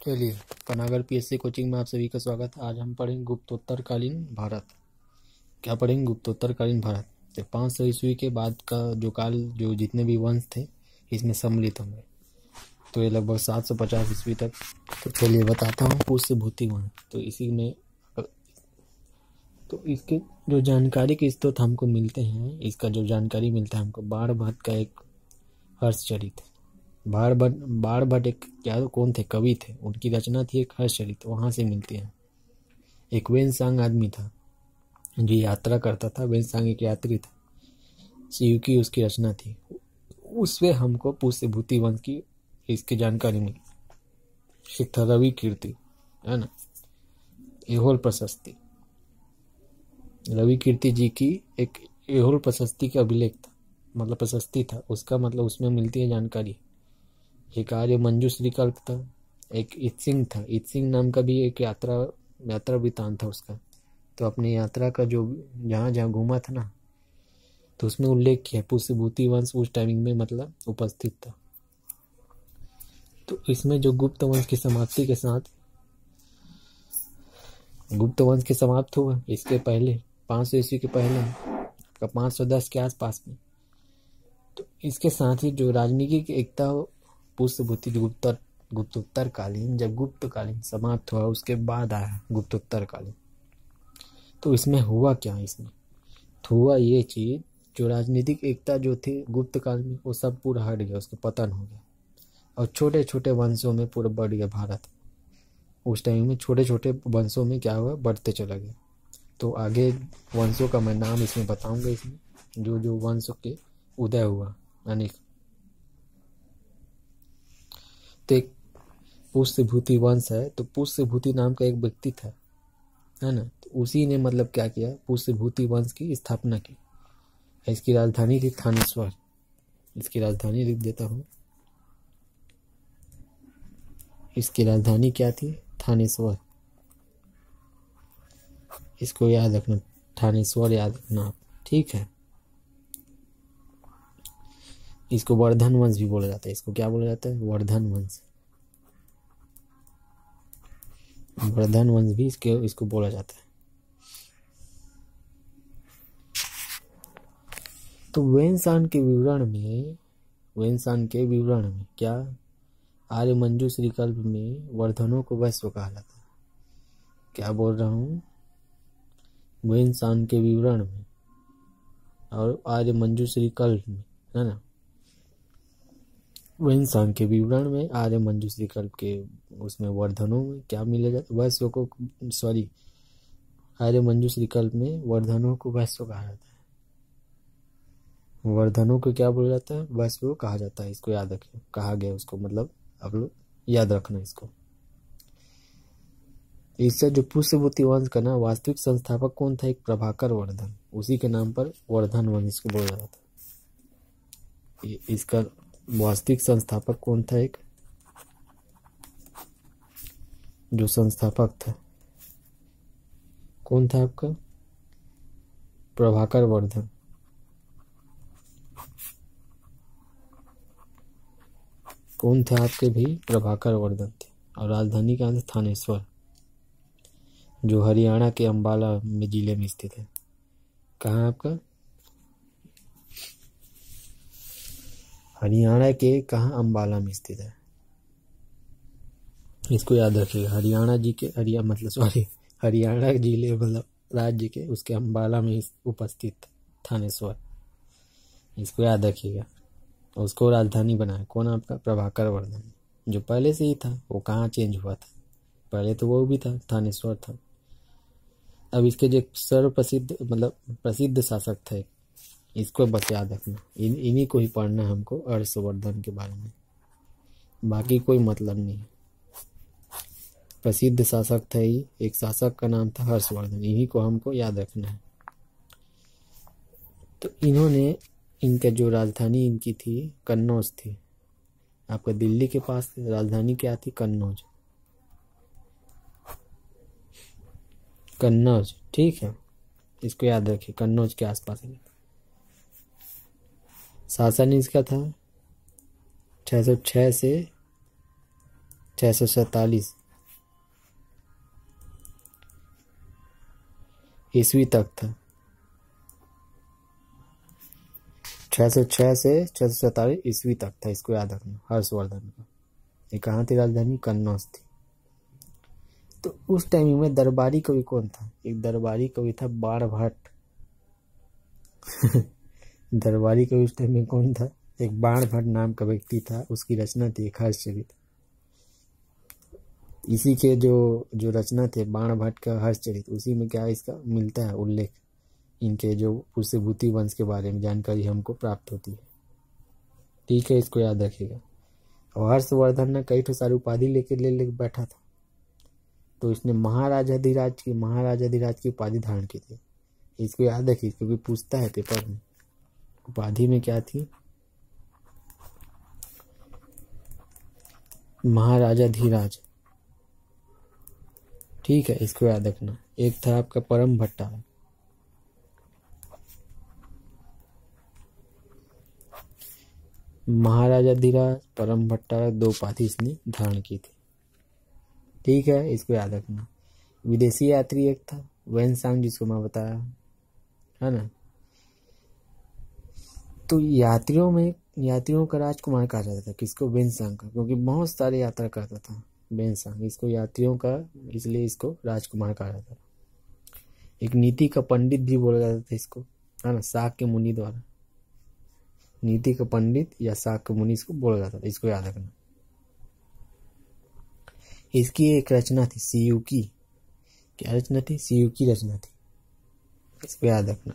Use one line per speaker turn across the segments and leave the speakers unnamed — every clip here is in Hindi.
चलिए, पनागर पीएससी कोचिंग में आप सभी का स्वागत है। आज हम पढ़ेंगे गुप्तोत्तरकालीन भारत। क्या पढ़ेंगे? गुप्तोत्तरकालीन भारत। तो 500 ईस्वी के बाद का जो काल, जो जितने भी वंश थे इसमें सम्मिलित होंगे। तो ये लगभग 750 ईस्वी तक। तो चलिए बताता हूँ पुष्यभूति वंश। तो इसी में तो इसके जो जानकारी के स्रोत हमको मिलते हैं, इसका जो जानकारी मिलता है हमको बाणभट्ट का एक हर्षचरित। बाणभट्ट एक क्या कौन थे? कवि थे। उनकी रचना थी एक हर्षचरित, वहां से मिलती है। एक वेनसांग आदमी था जो यात्रा करता था। वेनसांग एक यात्री था। शिव की उसकी रचना थी। उसमें हमको पुष्यभूति वंश की इसकी जानकारी मिली। एक था रवि कीर्ति, है ना, एहोल प्रशस्ति। रवि कीर्ति जी की एक एहोल प्रशस्ति का अभिलेख था, मतलब प्रशस्ति था उसका, मतलब उसमें मिलती है जानकारी। एक आर्य मंजूश्री कल्प था। एक इत्सिंग था। इत्सिंग नाम का भी एक यात्रा वृतांत था उसका। तो अपनी यात्रा का जो जहाँ जहाँ घूमा था ना, तो उसमें उल्लेख किया। पुष्यभूति वंश उस टाइमिंग में मतलब उपस्थित था। तो इसमें जो गुप्त वंश की समाप्ति के साथ, गुप्त वंश के समाप्त हुआ इसके पहले 500 ईस्वी के पहले का 510 के आसपास में। तो इसके साथ ही जो राजनीतिक एकता पुष्यभूति गुप्तोत्तरकालीन, जब गुप्तकालीन समाप्त हुआ उसके बाद आया गुप्तोत्तरकालीन। तो इसमें हुआ क्या? इसमें तो हुआ ये चीज, जो राजनीतिक एकता जो थी गुप्त काल में वो सब पूरा हट गया, उसका पतन हो गया। और छोटे छोटे वंशों में पूरा बढ़ गया भारत। उस टाइम में छोटे छोटे वंशों में क्या हुआ, बढ़ते चला गया। तो आगे वंशों का मैं नाम इसमें बताऊंगा। इसमें जो जो वंश के उदय हुआ अनेक। तो एक पुष्यभूति वंश है। तो पुष्यभूति नाम का एक व्यक्ति था, है ना। तो उसी ने मतलब क्या किया, पुष्यभूति वंश की स्थापना की। इसकी राजधानी थी थानेश्वर। इसकी राजधानी लिख देता हूँ। इसकी राजधानी क्या थी? थानेश्वर। इसको याद रखना, थानेश्वर याद रखना आप, ठीक है। इसको वर्धन वंश भी बोला जाता है। इसको क्या बोला जाता है? वर्धन वंश। वर्धन वंश भी इसको बोला जाता है। तो वेनसांग के विवरण में क्या, आर्य मंजूश्री कल्प में वर्धनों को वैश्व कहा जाता है। क्या बोल रहा हूँ? वेनसांग के विवरण में और आर्य मंजूश्री कल्प में, है ना। वेनसांग के विवरण में, आर्य मंजूश्री कल्प के उसमें वर्धनों में क्या मिला जाता? वैश्व को, सॉरी, आर्य मंजूश्री कल्प में वर्धनों को वैश्व कहा जाता है। वर्धनों को क्या बोला जाता है? वैश्व कहा जाता है। इसको याद रखिए, कहा गया उसको, मतलब आप लोग याद रखना इसको। इससे जो पुष्यभूति वंश का ना वास्तविक संस्थापक कौन था? एक प्रभाकर वर्धन। उसी के नाम पर वर्धन वंश को बोला जाता है। इसका वास्तविक संस्थापक कौन था? एक जो संस्थापक था कौन था आपका? प्रभाकर वर्धन। कौन थे आपके भी? प्रभाकर वर्धन थे। और राजधानी कहाँ थी? थानेश्वर, जो हरियाणा के अंबाला में जिले में स्थित है। कहाँ आपका? हरियाणा के कहाँ? अंबाला में स्थित है। इसको याद रखिएगा। हरियाणा जिले मतलब राज्य के उसके अंबाला में उपस्थित थानेश्वर। इसको याद रखिएगा। उसको राजधानी बनाया कौन? आपका प्रभाकर वर्धन, जो पहले से ही था। वो कहाँ चेंज हुआ था? पहले तो वो भी था, थानेश्वर था। अब इसके जो सर्व प्रसिद्ध मतलब प्रसिद्ध शासक थे, इसको बस याद रखना। इन्हीं को ही पढ़ना है हमको, हर्षवर्धन के बारे में। बाकी कोई मतलब नहीं। प्रसिद्ध शासक थे ही, एक शासक का नाम था हर्षवर्धन। इन्हीं को हमको याद रखना है। तो इन्होंने, इनका जो राजधानी इनकी थी कन्नौज थी। आपका दिल्ली के पास राजधानी क्या थी? कन्नौज। कन्नौज, ठीक है। इसको याद रखिए, कन्नौज के आसपास है। शासन इसका था 606 से 647 ईस्वी तक था। 606 से 647 ईस्वी तक था, इसको याद रखना। हर्षवर्धन का ये कहाँ थी राजधानी? कन्नौज थी। तो उस टाइम में दरबारी कवि कौन था? एक दरबारी कवि था बाणभट्ट। दरबारी कवि उस टाइम में कौन था? एक बाणभट्ट नाम का व्यक्ति था, उसकी रचना थी एक हर्षचरित। इसी के जो रचना थे बाणभट्ट का हर्षचरित, उसी में क्या इसका मिलता है उल्लेख, इनके जो पुष्यभूति वंश के बारे में जानकारी हमको प्राप्त होती है। ठीक है, इसको याद रखिएगा। और हर्षवर्धन ने कई सारी उपाधि ले बैठा था, तो इसने महाराजाधिराज की उपाधि धारण की थी। इसको याद रखिए क्योंकि पूछता है पेपर में। उपाधि में क्या थी? महाराजाधिराज। ठीक है, इसको याद रखना। एक था आपका परम भट्टा। महाराजाधिराज, परम भट्टा, 2 उपाधि इसने धारण की थी। ठीक है, इसको याद रखना। विदेशी यात्री एक था वेनसांग, जिसको मैं बताया है ना। तो यात्रियों का राजकुमार कहा जाता था किसको? वेनसांग का, क्योंकि बहुत सारे यात्रा करता था वेनसांग। इसको यात्रियों का, इसलिए इसको राजकुमार कहा जाता था। एक नीति का पंडित भी बोला जाता था इसको, है ना, शाक्य मुनि द्वारा। नीति का पंडित या शाक्य मुनि इसको बोला जाता था, इसको याद रखना। इसकी एक रचना थी सीयू की। क्या रचना थी? सीयू की रचना थी, इसको याद रखना।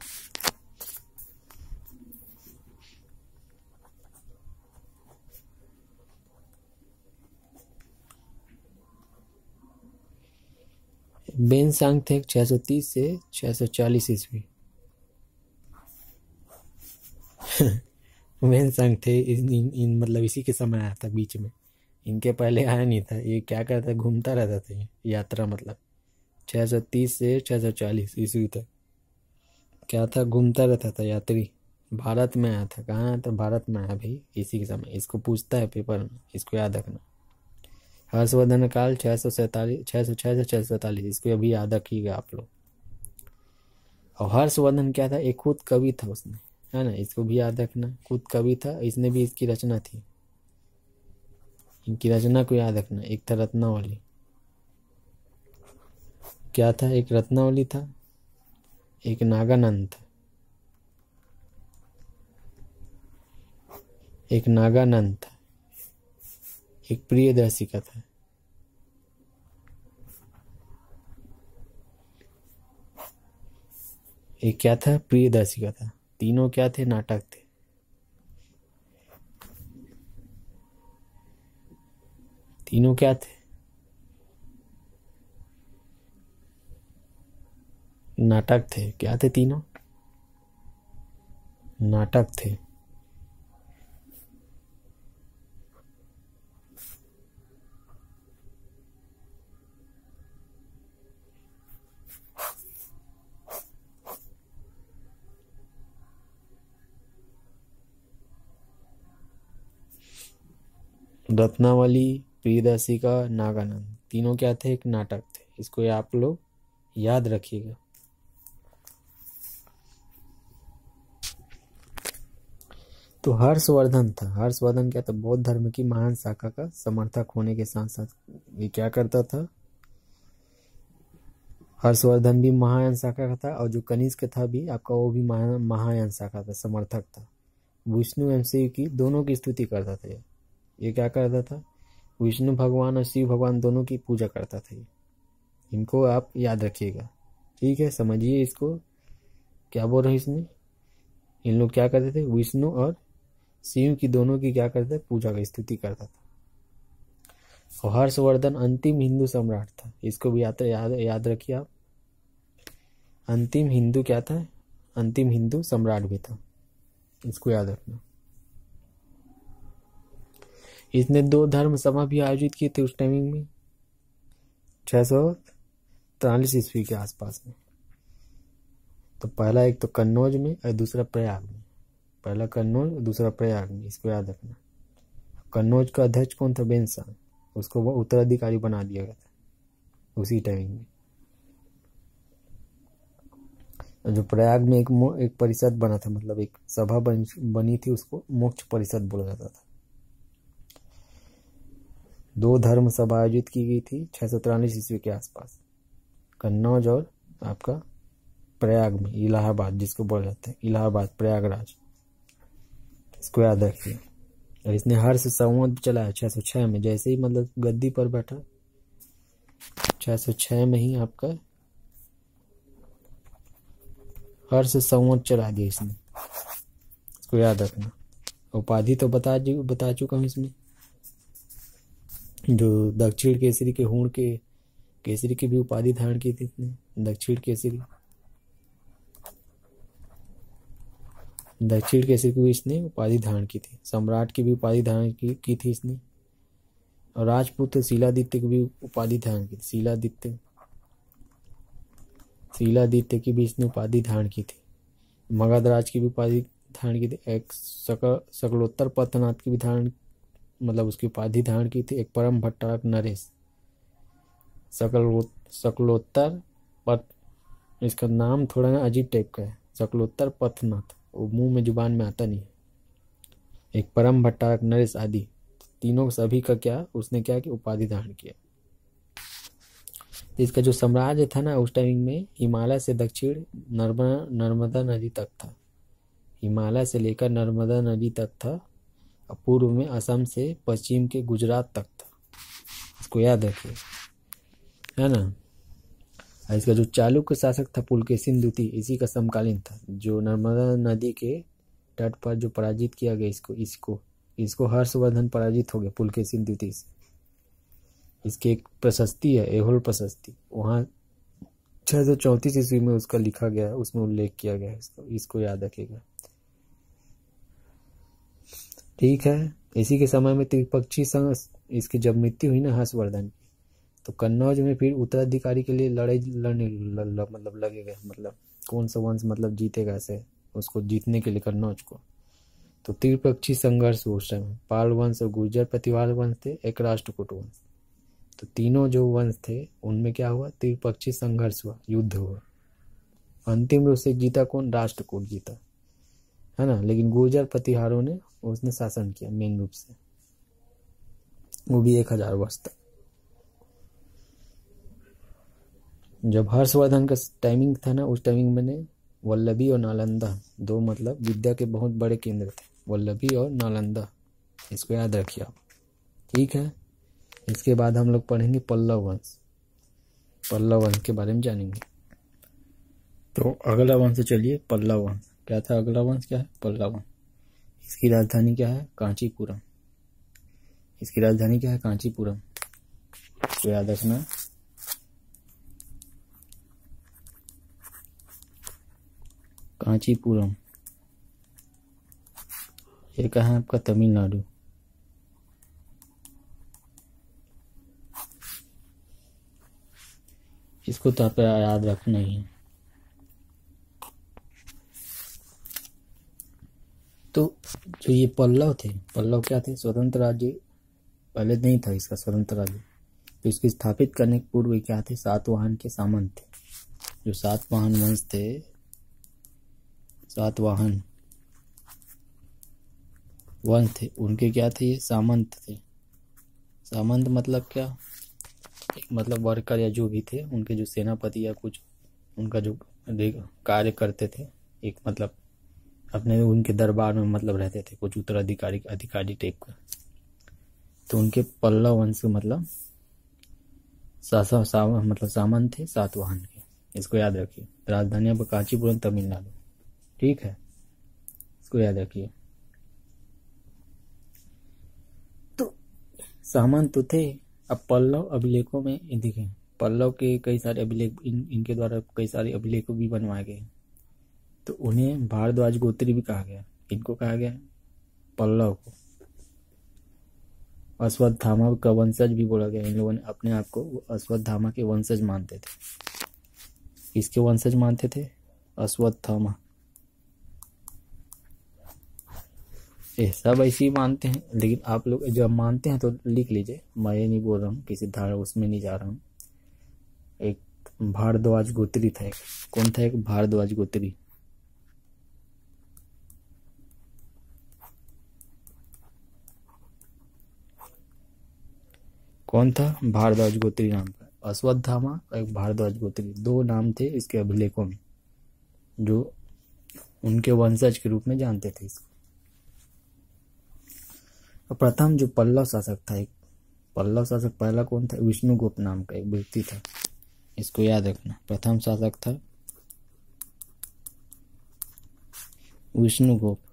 वेनसांग थे 630 से 640 ईस्वी। वेनसांग थे इन मतलब इसी के समय आया था बीच में, इनके पहले आया नहीं था। ये क्या करता, घूमता रहता था, यात्रा मतलब 630 से 640 ईस्वी तक क्या था, घूमता रहता था यात्री। भारत में आया था। कहाँ आया था? भारत में आया भाई, इसी के समय। इसको पूछता है पेपर में, इसको याद रखना। हर्षवर्धन काल 606 से 647, इसको अभी याद रखिएगा आप लोग। और हर्षवर्धन क्या था? एक खुद कवि था उसने, है ना, इसको भी याद रखना। खुद कवि था, इसने भी इसकी रचना थी। इनकी रचना को याद रखना। एक था रत्नावली। क्या था? एक रत्नावली था, एक नागानंद था। एक नागानंद था, एक प्रियदर्शिका था। एक क्या था? प्रियदर्शिका था। तीनों क्या थे? नाटक थे। तीनों क्या थे? नाटक थे। क्या थे? तीनों नाटक थे। रत्नावली, प्रियदर्शिका, नागानंद, तीनों क्या थे? एक नाटक थे। इसको आप लोग याद रखिएगा। तो हर्षवर्धन था। हर्षवर्धन क्या था? बौद्ध धर्म की महान शाखा का समर्थक होने के साथ साथ ये क्या करता था? हर्षवर्धन भी महायान शाखा का था, और जो कनिष्क था भी आपका, वो भी महायान शाखा का समर्थक था। विष्णु एवं शिव की दोनों की स्तुति करता था। ये क्या करता था? विष्णु भगवान और शिव भगवान दोनों की पूजा करता था। इनको आप याद रखिएगा। ठीक है, समझिए इसको। क्या बोल रहे हैं इसमें? इन लोग क्या करते थे? विष्णु और शिव की दोनों की क्या करते थे? पूजा का स्तुति करता था। और हर्षवर्धन अंतिम हिंदू सम्राट था। इसको भी याद रखिए आप। अंतिम हिंदू क्या था? अंतिम हिंदू सम्राट भी था, इसको याद रखना। इसने 2 धर्म सभा भी आयोजित किए थे उस टाइमिंग में, 643 ईस्वी के आसपास में। तो पहला एक तो कन्नौज में और दूसरा प्रयाग में। पहला कन्नौज और दूसरा प्रयाग में, इसको याद रखना। कन्नौज का अध्यक्ष कौन था? वेनसांग। उसको वो उत्तराधिकारी बना दिया गया था उसी टाइम में। जो प्रयाग में एक परिषद बना था, मतलब एक सभा बनी थी, उसको मोक्ष परिषद बोला जाता था। 2 धर्म सभा आयोजित की गई थी 643 ईस्वी के आसपास, कन्नौज और आपका प्रयाग में, इलाहाबाद जिसको बोला जाता है, इलाहाबाद प्रयागराज, इसको याद रखिए। और इसने हर्ष संवत चलाया 606 में, जैसे ही मतलब गद्दी पर बैठा 606 में ही आपका हर्ष संवत चला दिया इसने, इसको याद रखना। उपाधि तो बता चुका हूँ इसमें। जो दक्षिण केसरी के हूण के केसरी की भी उपाधि धारण की थी इसने, दक्षिण केसरी की भी इसने उपाधि धारण की थी। सम्राट की भी उपाधि धारण की थी इसने। और राजपुत्र शीलादित्य की भी उपाधि धारण की थी। शीलादित्य की भी इसने उपाधि धारण की थी। मगधराज की भी उपाधि धारण की थी। एक सकलोत्तर पथनाथ की भी धारण, मतलब उसकी उपाधि धारण की थी। एक परम भट्टारक नरेश, सकलोत्तर पथ, इसका नाम थोड़ा ना अजीब टाइप का है, सकलोत्तर पथनाथ, वो मुंह में जुबान में आता नहीं है। एक परम भट्टारक नरेश आदि, तीनों सभी का क्या उसने क्या कि उपाधि धारण किया। इसका जो साम्राज्य था ना उस टाइम में, हिमालय से दक्षिण नर्मदा नदी तक था। हिमालय से लेकर नर्मदा नदी तक था। और पूर्व में असम से पश्चिम के गुजरात तक था। इसको याद रखिए, है ना। और इसका जो चालुक्य शासक था पुलकेशिन द्वितीय, इसी का समकालीन था। जो नर्मदा नदी के तट पर जो पराजित किया गया इसको हर्षवर्धन पराजित हो गया पुलकेशिन द्वितीय से। इसकी एक प्रशस्ति है, एहोल प्रशस्ति, वहाँ 634 ईस्वी में उसका लिखा गया, उसमें उल्लेख किया गया है। इसको याद रखिएगा, ठीक है। इसी के समय में त्रिपक्षी संघ, इसकी जब मृत्यु हुई ना हर्षवर्धन की, तो कन्नौज में फिर उत्तराधिकारी के लिए मतलब लगे गए, मतलब कौन सा वंश मतलब जीतेगा ऐसे, उसको जीतने के लिए कन्नौज को। तो त्रिपक्षी संघर्ष हुआ उस टाइम। पाल वंश और गुर्जर प्रतिवाल वंश थे, एक राष्ट्रकूट वंश। तो तीनों जो वंश थे उनमें क्या हुआ, त्रिपक्षी संघर्ष हुआ, युद्ध हुआ। अंतिम रूप से जीता कौन, राष्ट्रकूट जीता, है ना। लेकिन गुर्जर प्रतिहारों ने उसने शासन किया मेन रूप से, वो भी 1000 वर्ष तक। जब हर्षवर्धन का टाइमिंग था ना, उस टाइमिंग में वल्लभी और नालंदा, 2 मतलब विद्या के बहुत बड़े केंद्र थे, वल्लभी और नालंदा, इसको याद रखिए आप, ठीक है। इसके बाद हम लोग पढ़ेंगे पल्लव वंश। पल्लव वंश के बारे में जानेंगे। तो अगला वंश चलिए, पल्लव वंश। क्या था अगला वंश, क्या है, पल्लव वंश। इसकी राजधानी क्या है, कांचीपुरम। इसकी राजधानी क्या है, कांचीपुरम, तो याद रखना। कांचीपुरम ये कहाँ है आपका, तमिलनाडु। इसको तो आप याद रखना ही है। तो जो ये पल्लव थे, पल्लव क्या थे, स्वतंत्र राज्य पहले नहीं था इसका स्वतंत्र राज्य। तो इसको स्थापित करने के पूर्व क्या थे, सातवाहन के सामंत थे। जो सातवाहन वंश थे, सातवाहन वंश थे, उनके क्या थे, ये सामंत थे। सामंत मतलब क्या, एक मतलब वर्कर या जो भी थे, उनके जो सेनापति या कुछ उनका जो कार्य करते थे, एक मतलब अपने उनके दरबार में मतलब रहते थे, कुछ उत्तराधिकारी अधिकारी टाइप का। तो उनके पल्लव वंश मतलब मतलब सामंत थे सातवाहन के। इसको याद रखिए। राजधानी अब कांचीपुरम, तमिलनाडु, ठीक है, इसको याद रखिए। तो सामंत तो थे। अब पल्लव अभिलेखों में देखें, पल्लव के कई सारे अभिलेख, इनके द्वारा कई सारे अभिलेख भी बनवाए गए। तो उन्हें भारद्वाज गोत्री भी कहा गया। इनको कहा गया पल्लव को। अश्वत्थामा का वंशज भी बोला गया। इन लोगों ने अपने आप को अश्वत्थामा के वंशज मानते थे। किसके वंशज मानते थे, अश्वत्थामा। ये सब ऐसे ही मानते हैं, लेकिन आप लोग जब मानते हैं तो लिख लीजिए, मैं ये नहीं बोल रहा हूँ किसी धारा उसमें नहीं जा रहा हूँ। एक भारद्वाज गोत्री था, एक कौन था, एक भारद्वाज गोत्री। कौन था? भारद्वाज गोत्री नाम का अश्वत्थामा और एक भारद्वाज गोत्री, दो नाम थे इसके अभिलेखों में, जो उनके वंशज के रूप में जानते थे इसको। प्रथम जो पल्लव शासक था, एक पल्लव शासक पहला कौन था? विष्णुगुप्त नाम का एक व्यक्ति था, इसको याद रखना। प्रथम शासक था विष्णुगुप्त।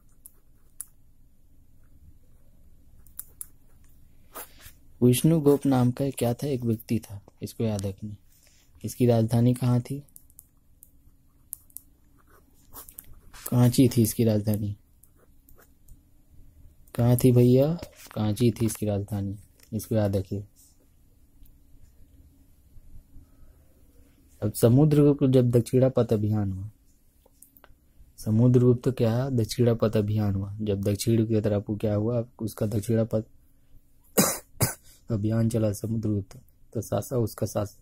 विष्णुगुप्त नाम का क्या था? एक व्यक्ति था, इसको याद रखना। इसकी राजधानी कहाँ थी? कांची थी इसकी राजधानी। कहाँ थी भैया? कांची थी इसकी राजधानी, इसको याद रखिए। अब समुद्रगुप्त जब दक्षिणापथ अभियान हुआ, समुद्रगुप्त क्या दक्षिणापथ अभियान हुआ, जब दक्षिण की तरफ क्या हुआ, उसका दक्षिणापथ अभियान चला समुद्रगुप्त, तो शासक उसका शासक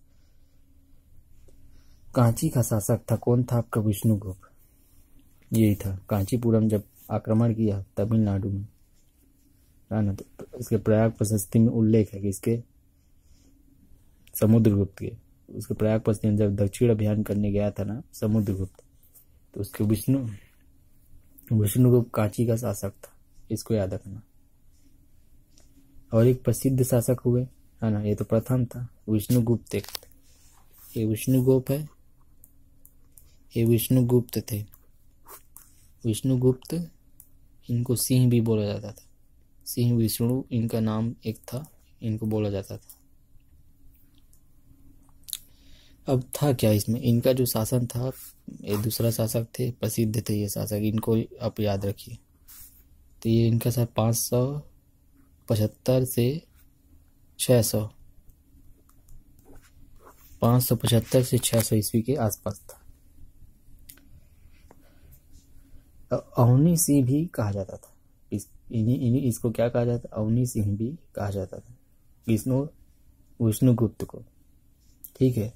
कांची का शासक था। कौन था आपका? विष्णुगुप्त। यही था। कांचीपुरम जब आक्रमण किया तमिलनाडु में, है ना, तो इसके प्रयाग प्रशस्ति में उल्लेख है कि इसके समुद्रगुप्त के, उसके प्रयाग प्रशस्ति में जब दक्षिण अभियान करने गया था ना समुद्रगुप्त, तो उसके विष्णुगुप्त कांची का शासक था, इसको याद रखना। और एक प्रसिद्ध शासक हुए, है ना, ये तो प्रथम था विष्णुगुप्त। एक ये विष्णुगुप्त है, ये विष्णुगुप्त थे। विष्णुगुप्त, इनको सिंह भी बोला जाता था, सिंह विष्णु इनका नाम एक था, इनको बोला जाता था। अब था क्या इसमें, इनका जो शासन था, ये दूसरा शासक थे, प्रसिद्ध थे ये शासक, इनको आप याद रखिए। तो ये इनका शायद 575 से 600, 575 से 600 ईस्वी के आसपास था। अवनी सिंह भी कहा जाता था, इसको क्या कहा जाता? अवनी सिंह भी कहा जाता था विष्णुगुप्त को। ठीक है।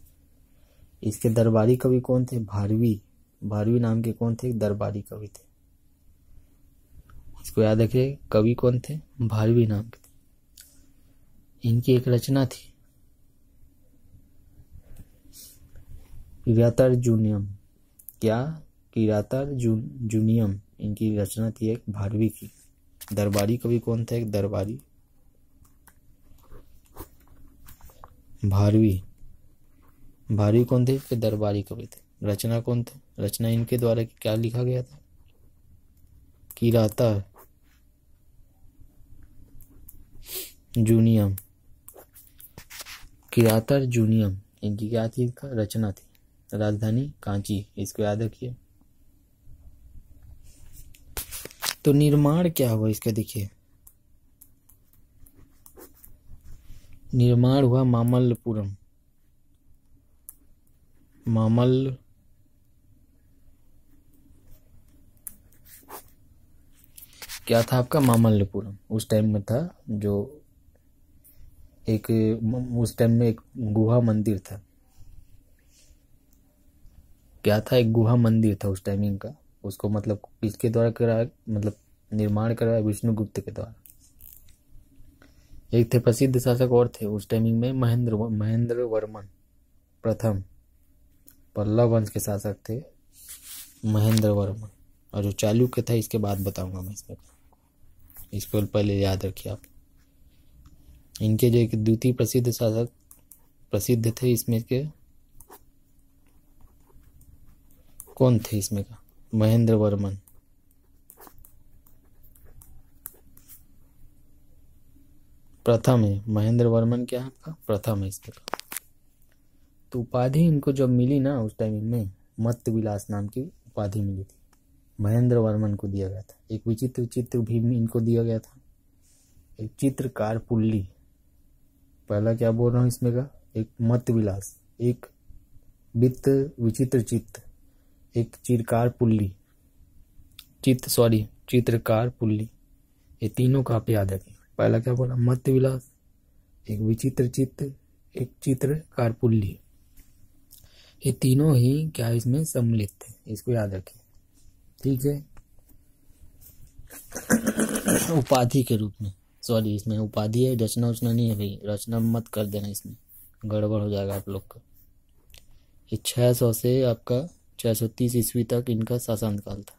इसके दरबारी कवि कौन थे? भारवी नाम के कौन थे? दरबारी कवि थे, इसको याद रखिए। कवि कौन थे? भारवी नाम के थे। इनकी एक रचना थी किरातार्जुनीयम। क्या? किरातार्जुनीयम, इनकी रचना थी एक भारवी की। दरबारी कवि कौन थे? एक दरबारी भारवी कौन थे? इसके दरबारी कवि थे। रचना कौन थे? रचना इनके द्वारा क्या लिखा गया था? किरातार्जुनीयम इनकी क्या थी? रचना थी। राजधानी कांची, इसको याद रखिए। तो निर्माण क्या हुआ इसका? देखिए, निर्माण हुआ मामल्लपुरम। क्या था आपका? मामल्लपुरम उस टाइम में था, जो उस टाइम में एक गुहा मंदिर था। क्या था? एक गुहा मंदिर था उस टाइमिंग का। उसको मतलब किसके द्वारा कराया, मतलब निर्माण कराया? विष्णुगुप्त के द्वारा। एक थे प्रसिद्ध शासक और थे उस टाइमिंग में, महेंद्र वर्मन प्रथम, पल्लव वंश के शासक थे महेंद्र वर्मन। और जो चालुक्य था, इसके बाद बताऊंगा मैं इसमें, इसको पहले याद रखिए आप। इनके जो एक द्वितीय प्रसिद्ध शासक प्रसिद्ध थे, इसमें के कौन थे? इसमें का महेंद्र वर्मन। प्रथम है महेंद्र वर्मन, क्या है आपका? प्रथम है इसमें का। तो उपाधि इनको जब मिली ना उस टाइम में, मत्त विलास नाम की उपाधि मिली थी, महेंद्र वर्मन को दिया गया था। एक विचित्र चित्र भी इनको दिया गया था, एक चित्रकार पुल्ली। पहला क्या बोल रहा हूँ इसमें का? एक मत्त विलास, एक विचित्र चित्र, एक चित्रकार पुल्ली। ये तीनों का आप याद रखें। पहला क्या बोला, मत्त विलास, एक विचित्र चित्त, एक चित्र कारपुल्य, ये तीनों ही क्या इसमें सम्मिलित थे, इसको याद रखें। ठीक है। उपाधि के रूप में, सॉरी इसमें उपाधि है, रचना उचना नहीं है भाई, रचना मत कर देना, इसमें गड़बड़ हो जाएगा आप लोग का। ये 600 से आपका 630 ईस्वी तक इनका शासनकाल था।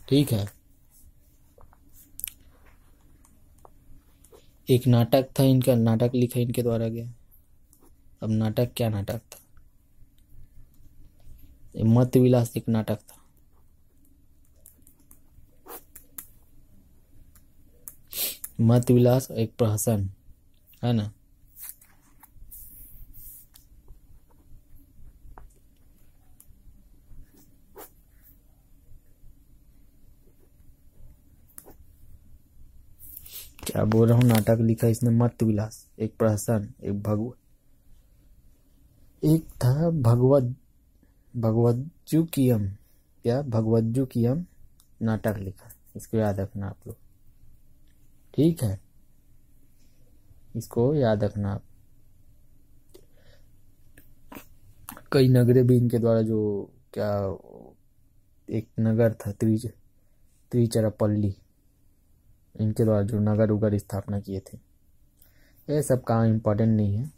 ठीक है। एक नाटक था इनका, नाटक लिखा इनके द्वारा गया। अब नाटक, क्या नाटक था, मत विलास एक नाटक था। मत विलास एक प्रहसन है ना। क्या बोल रहा हूँ, नाटक लिखा इसने मत विलास, एक प्रहसन, एक था भगवज्जुकियम, क्या भगवज्जुकियम नाटक लिखा, इसको याद रखना आप लोग। ठीक है, इसको याद रखना आप। कई नगरे भी इनके द्वारा, जो क्या एक नगर था त्रिचरापल्ली, इनके द्वारा जो नगर उगर स्थापना किए थे। ये सब काम इम्पोर्टेंट नहीं है।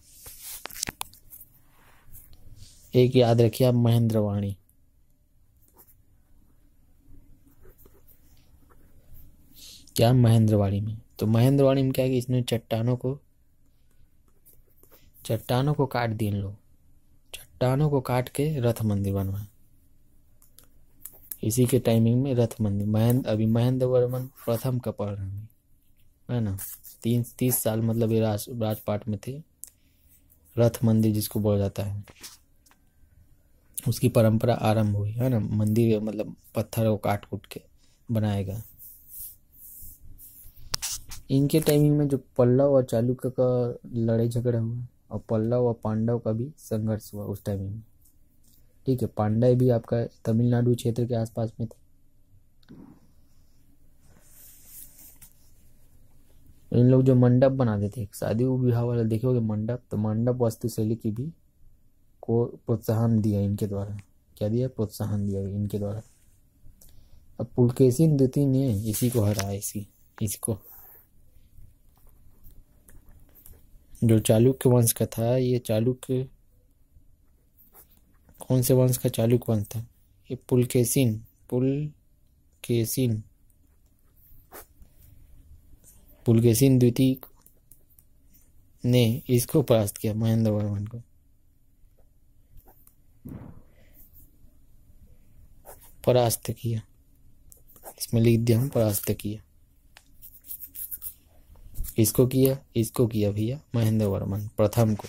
एक याद रखिए आप, महेंद्रवाणी। क्या महेंद्रवाणी में, तो महेंद्रवाणी में क्या है कि इसने चट्टानों को काट दिए, इन लोग चट्टानों को काट के रथ मंदिर बनवाए। इसी के टाइमिंग में रथ मंदिर, अभी महेंद्र वर्मन प्रथम का पढ़ रहे हैं, है ना। 30 साल मतलब ये राजपाट में थे। रथ मंदिर जिसको बोला जाता है, उसकी परंपरा आरंभ हुई, है ना। मंदिर मतलब पत्थर को काट कूट के बनाएगा। इनके टाइमिंग में जो पल्लव और चालुक्य का लड़ाई झगड़ा हुआ, और पल्लव और पांडव का भी संघर्ष हुआ उस टाइमिंग में। ठीक है, पांडव भी आपका तमिलनाडु क्षेत्र के आसपास में थे। इन लोग जो मंडप बनाते थे, शादी विवाह वाला देखोगे मंडप, तो मंडप वास्तुशैली की भी को प्रोत्साहन दिया इनके द्वारा। क्या दिया, प्रोत्साहन दिया इनके द्वारा। अब पुलकेशिन द्वितीय ने इसी को हराया, इसको जो चालुक्य वंश का था। ये चालुक्य कौन से वंश का चालुक्य वंश था, ये पुलकेशिन द्वितीय ने इसको परास्त किया, महेंद्र वर्मन को परास्त किया। इसमें लिख दिया हम, परास्त किया। इसको किया भैया महेंद्र वर्मन प्रथम को।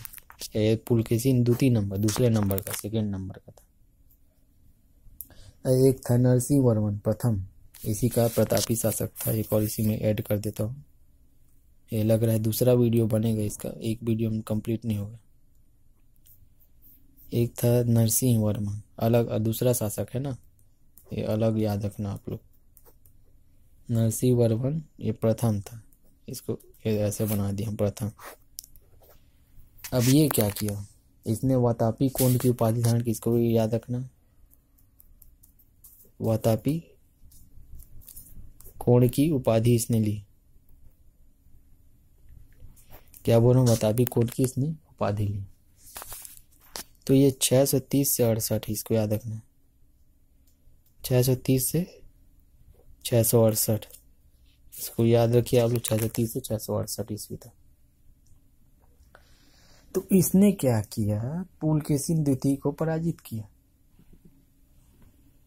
पुलकेशिन द्वितीय नंबर, दूसरे नंबर का, सेकेंड नंबर का था। एक था नरसिंह वर्मन प्रथम, इसी का प्रतापी शासक था। एक और इसी में ऐड कर देता हूँ। ये लग रहा है दूसरा वीडियो बनेगा इसका, एक वीडियो में कंप्लीट नहीं होगा। एक था नरसिंह वर्मन, अलग दूसरा शासक है ना, ये अलग याद रखना आप लोग। नरसिंह वर्मन ये प्रथम था, इसको ऐसे बना दिया प्रथम। अब ये क्या किया, इसने वातापी कोण की उपाधि धारण की, इसको भी याद रखना। वातापी कोण की उपाधि इसने ली। क्या बोल रहा हूँ, वातापी कोण की इसने उपाधि ली। तो ये 630 से 68, इसको याद रखना। 630 से 668, इसको याद रखिए आप लोग। 630 से 668 ईस्वी तक। तो इसने क्या किया, पुलकेशिन द्वितीय को पराजित किया।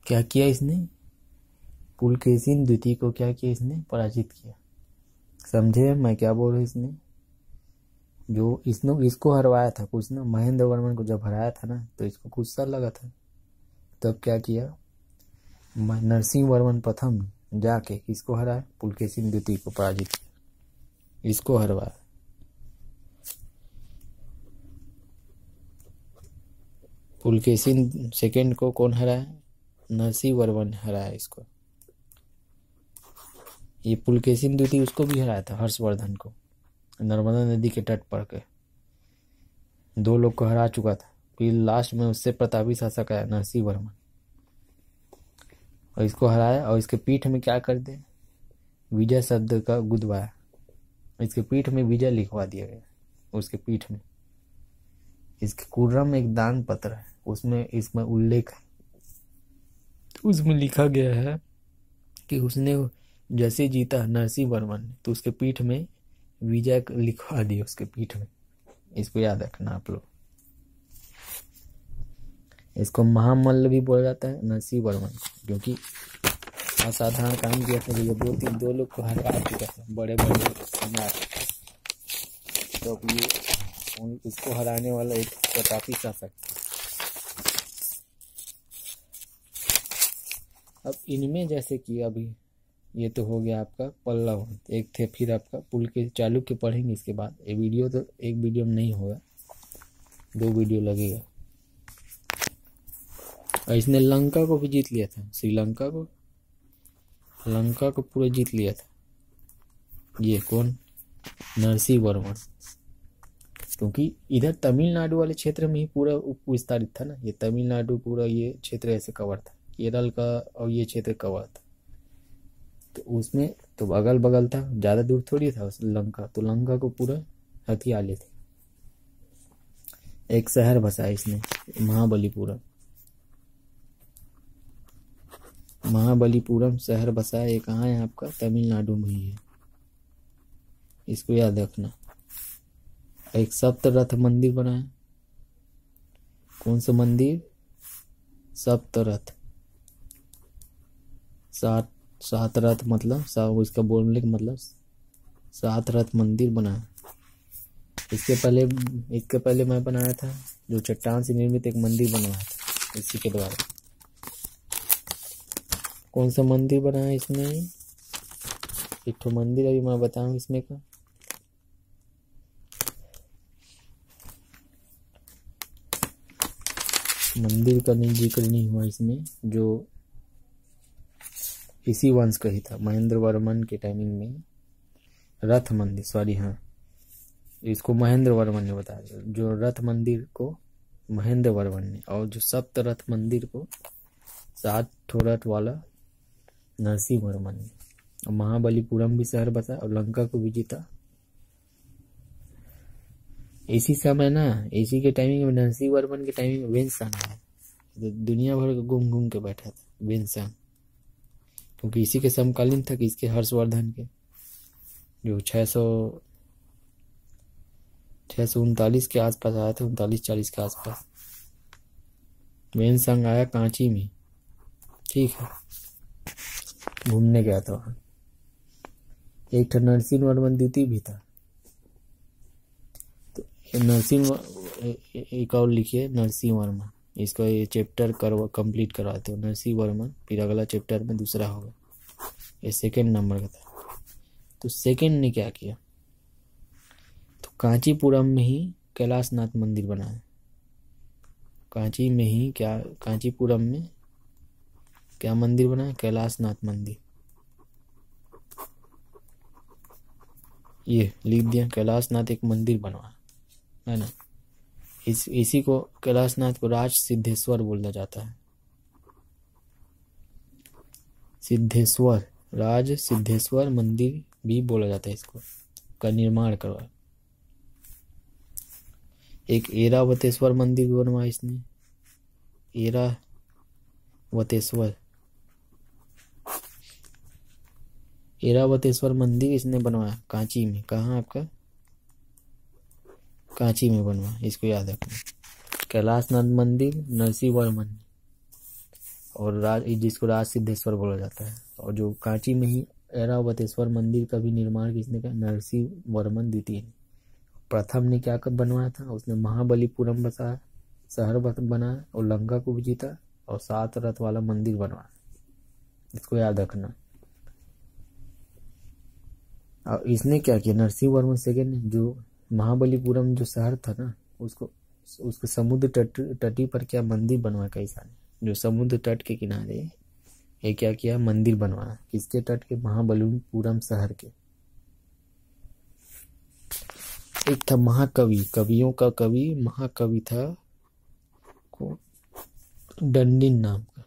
क्या किया इसने, पुलकेशिन द्वितीय को क्या किया इसने, पराजित किया। समझे मैं क्या बोल रहा हूँ। इसने जो इसको हरवाया था कुछ ना, महेंद्र वर्मन को जब हराया था ना, तो इसको कुछ साल लगा था। तब क्या किया, नरसिंह वर्मन प्रथम जाके इसको हराया, पुलकेशिन द्वितीय को पराजित किया, इसको हरवाया। पुलकेशिन सेकेंड को कौन हराया, नरसिंह वर्मन हराया इसको। ये पुलकेशिन द्वितीय उसको भी हराया था, हर्षवर्धन को, नर्मदा नदी के तट पर के 2 लोग को हरा चुका था। फिर लास्ट में उससे प्रतापी शासक आया नरसिंह वर्मन और इसको हराया और इसके पीठ में क्या कर दे, विजय शब्द का गुदवाया, इसके पीठ में विजय लिखवा दिया गया। उसके पीठ में इसके कुर्रम में एक दान पत्र है, उसमें इसमें उल्लेख है, उसमें लिखा गया है कि उसने जैसे जीता नरसिंह वर्मन ने तो उसके पीठ में विजय लिखवा दिया उसके पीठ में। इसको याद रखना आप लोग। इसको महामल्ल भी बोला जाता है नरसिंह वर्मन को, क्योंकि असाधारण काम किया था। ये 2 लोग को हरा चुका था, बड़े बड़े सम्राट। तो अब ये इसको हराने वाला एक प्रतापी शासक। अब इनमें जैसे कि अभी ये तो हो गया आपका पल्लव, एक थे फिर आपका पुलकेशिन, चालुक्य पढ़ेंगे इसके बाद। ये वीडियो तो एक वीडियो में नहीं होगा, 2 वीडियो लगेगा। और इसने लंका को भी जीत लिया था, श्रीलंका को, लंका को पूरा जीत लिया था। ये कौन, नरसिंह वर्मन। क्योंकि इधर तमिलनाडु वाले क्षेत्र में ही पूरा विस्तारित था ना, ये तमिलनाडु पूरा ये क्षेत्र ऐसे कवर था, केरल का और ये क्षेत्र कवर था। तो उसमें तो अगल बगल था, ज़्यादा दूर थोड़ी था लंका, तो लंका को पूरा हथिया ले थे। एक शहर बसाया इसने, महाबलीपुरम, महाबलीपुरम शहर बसाया। ये कहाँ है आपका, तमिलनाडु में ही है, इसको याद रखना। एक सप्तरथ मंदिर बनाया, कौन सा मंदिर, सप्तरथ, 7 रथ मतलब इसका बोलने का मतलब 7 रथ मंदिर बनाया। इसके पहले मैं बनाया था जो चट्टान से निर्मित एक मंदिर बनवाया था इसी के द्वारा। कौन सा मंदिर बनाया इसने, एक तो मंदिर अभी मैं बताऊं इसमें का, मंदिर का नहीं जिक्र नहीं हुआ इसमें, जो इसी वंश का ही था, महेंद्र वर्मन के टाइमिंग में रथ मंदिर, सॉरी हाँ, इसको महेंद्र वर्मन ने बताया, जो रथ मंदिर को महेंद्र वर्मन ने, और जो सप्त रथ मंदिर को 7 रथ वाला नरसिंह वर्मन ने। और महाबलीपुरम भी शहर बसा और लंका को भी जीता। इसी समय ना, इसी के टाइमिंग में, नरसिंह वर्मन के टाइमिंग में वेनसांग आया, तो दुनिया भर को घूम घूम के बैठा था वेनसांग, क्योंकि इसी के समकालीन था कि इसके हर्षवर्धन के, जो 639 के आसपास आया था, 39-40 के आसपास वेनसांग आया कांची में, ठीक है, घूमने गया था वहाँ। एक नरसिंह वर्मन द्वितीय भी था, तो एक और लिखिए नरसिंह वर्मन, इसका ये चैप्टर कंप्लीट करवाते हो, नरसिंह वर्मन, फिर अगला चैप्टर में दूसरा होगा, ये 2nd नंबर का था। तो 2nd ने क्या किया, तो कांचीपुरम में ही कैलाशनाथ मंदिर बनाया। कांचीपुरम में क्या मंदिर बनाया, कैलाशनाथ मंदिर, ये लिख दिया, कैलाशनाथ एक मंदिर बनवाया है ना। इसी को कैलाशनाथ को राज सिद्धेश्वर बोला जाता है, सिद्धेश्वर, राज सिद्धेश्वर मंदिर भी बोला जाता है इसको, का निर्माण करवाया। एक एरावतेश्वर मंदिर भी बनवाया इसने, एरावतेश्वर मंदिर इसने बनवाया कांची में। कहाँ आपका, कांची में बनवाया, इसको याद रखना। कैलाशनाथ मंदिर नरसिंह वर्मन, और जिसको राज सिद्धेश्वर बोला जाता है, और जो कांची में ही ऐरावतेश्वर मंदिर का भी निर्माण किसने किया, नरसिंह वर्मन द्वितीय ने। प्रथम ने क्या कर बनवाया था, उसने महाबलीपुरम बसाया, शहर बनाया और लंका को भी जीता और 7 रथ वाला मंदिर बनवाया, इसको याद रखना। और इसने क्या किया, नरसिंह वर्मन 2nd ने, जो महाबलीपुरम जो शहर था ना, उसके समुद्र तटी पर क्या मंदिर बनवाया कई सारे, जो समुद्र तट के किनारे ये क्या किया, मंदिर बनवाया। किसके तट के, महाबलिपुरम शहर के। एक था महाकवि, कवियों का कवि, महाकवि था डंडिन नाम का।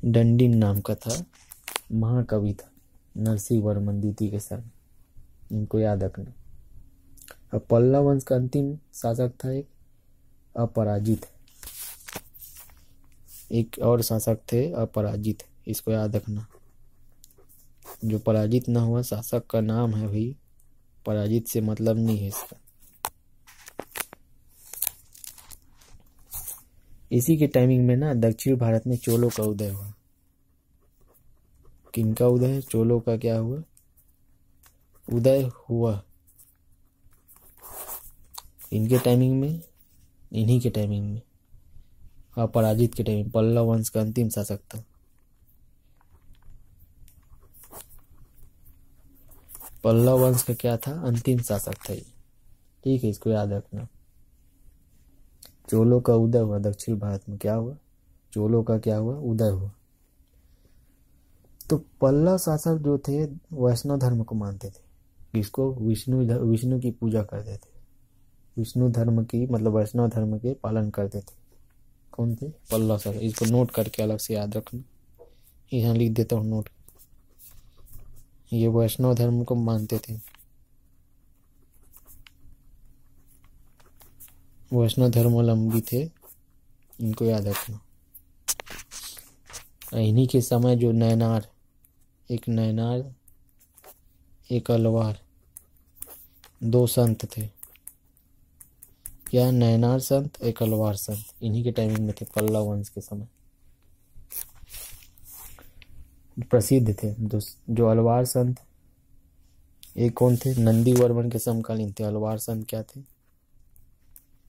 डंडिन नाम का था, महाकवि था, नरसिंह वर्मन द्वितीय के समय, इनको याद रखना। अब पल्लव वंश का अंतिम शासक था एक अपराजित, एक और शासक थे अपराजित, इसको याद रखना। जो पराजित ना हुआ शासक का नाम है भाई, पराजित से मतलब नहीं है इसका। इसी के टाइमिंग में ना दक्षिण भारत में चोलों का उदय हुआ। किनका उदय? चोलों का क्या हुआ? उदय हुआ। इनके टाइमिंग में, इन्हीं के टाइमिंग में, अपराजित के टाइमिंग, पल्लव वंश का अंतिम शासक था। पल्लव वंश का क्या था? अंतिम शासक था ये, ठीक है, इसको याद रखना। चोलों का उदय हुआ दक्षिण भारत में, क्या हुआ? चोलों का क्या हुआ? उदय हुआ। तो पल्लव शासक जो थे वैष्णव धर्म को मानते थे। इसको विष्णु की पूजा करते थे, विष्णु धर्म की मतलब वैष्णव धर्म के पालन करते थे। कौन थे? पल्लव शासक। इसको नोट करके अलग से याद रखना, यहाँ लिख देता हूँ नोट। ये वैष्णव धर्म को मानते थे, वैष्णव धर्मावलंबी थे, इनको याद रखना। इन्हीं के समय जो नैनार, एक अलवार, दो संत थे। क्या? नैनार संत, एक अलवार संत, इन्हीं के टाइमिंग में थे, पल्लव वंश के समय प्रसिद्ध थे। जो अलवार संत, एक कौन थे? नंदी वर्मन के समकालीन थे। अलवार संत क्या थे?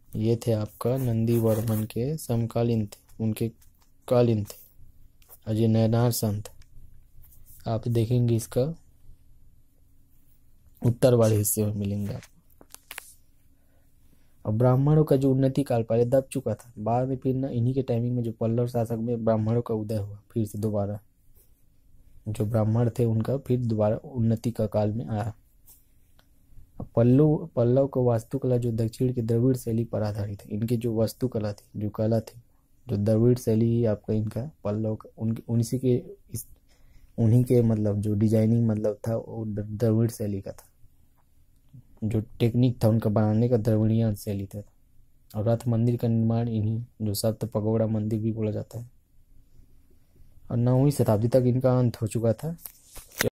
ये थे आपका नंदी वर्मन के समकालीन थे, उनके कालीन थे। अजय नैनार संत आप देखेंगे इसका उत्तर वाले हिस्से में मिलेंगे आपको। अब ब्राह्मणों का जो उन्नति काल पहले दब चुका था, बाद में फिर ना इन्हीं के टाइमिंग में जो पल्लव शासक में ब्राह्मणों का उदय हुआ, फिर से दोबारा जो ब्राह्मण थे उनका फिर दोबारा उन्नति का काल में आया। पल्लव को वास्तुकला जो दक्षिण की द्रविड़ शैली पर आधारित है। इनकी जो वास्तुकला थी, जो कला थी, जो द्रविड़ शैली ही आपका इनका पल्लव का, उन्हीं के मतलब जो डिजाइनिंग मतलब था वो द्रविड़ शैली का था। जो टेक्निक था उनका बनाने का द्रविड़ीय शैली था। और रथ मंदिर का निर्माण इन्हीं, जो सप्त पगोड़ा मंदिर भी बोला जाता है, और 9वीं शताब्दी तक इनका अंत हो चुका था।